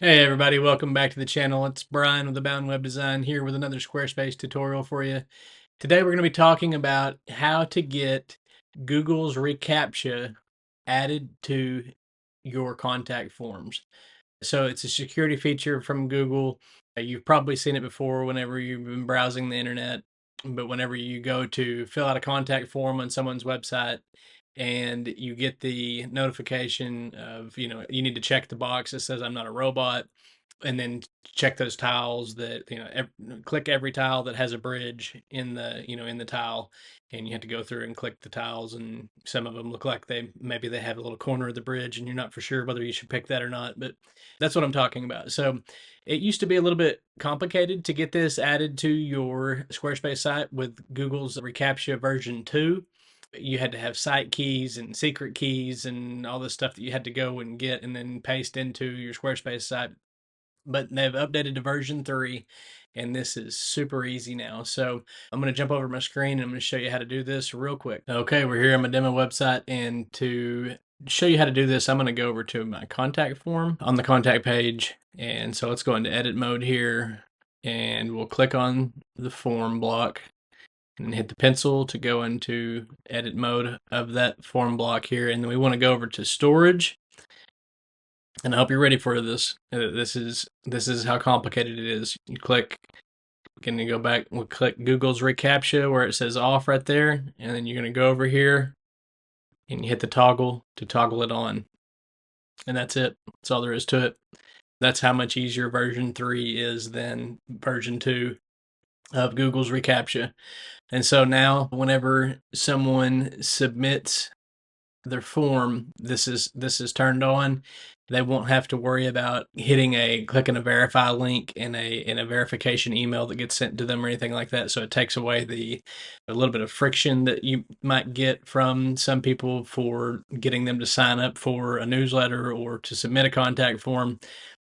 Hey everybody, welcome back to the channel. It's Bryan with Abound Web Design here with another Squarespace tutorial for you. Today we're going to be talking about how to get Google's reCAPTCHA added to your contact forms. So it's a security feature from Google. You've probably seen it before whenever you've been browsing the internet, but whenever you go to fill out a contact form on someone's website and you get the notification of, you need to check the box that says I'm not a robot, and then check those tiles that, click every tile that has a bridge in the tile, and you have to go through and click the tiles, and some of them look like maybe they have a little corner of the bridge and you're not for sure whether you should pick that or not, but that's what I'm talking about. So it used to be a little bit complicated to get this added to your Squarespace site with Google's reCAPTCHA version 2. You had to have site keys and secret keys and all this stuff that you had to go and get and then paste into your Squarespace site. But they've updated to version 3, and this is super easy now. So I'm going to jump over my screen and I'm going to show you how to do this real quick. Okay, we're here on my demo website, and to show you how to do this, I'm going to go over to my contact form on the contact page. And so let's go into edit mode here, and we'll click on the form block and hit the pencil to go into edit mode of that form block here. And then we want to go over to storage. And I hope you're ready for this. This is how complicated it is. You click, can you go back? We'll click Google's reCAPTCHA where it says off right there, and then you're gonna go over here and you hit the toggle to toggle it on, and that's it. That's all there is to it. That's how much easier version 3 is than version 2 of Google's reCAPTCHA. And so now, whenever someone submits their form, this is turned on. They won't have to worry about clicking a verify link in a verification email that gets sent to them or anything like that. So it takes away a little bit of friction that you might get from some people for getting them to sign up for a newsletter or to submit a contact form.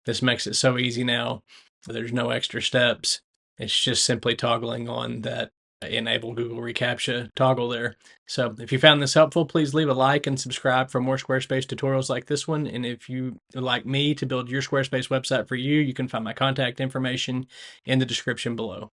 This makes it so easy now. There's no extra steps. It's just simply toggling on that enable Google reCAPTCHA toggle there. So if you found this helpful, please leave a like and subscribe for more Squarespace tutorials like this one. And if you would like me to build your Squarespace website for you, you can find my contact information in the description below.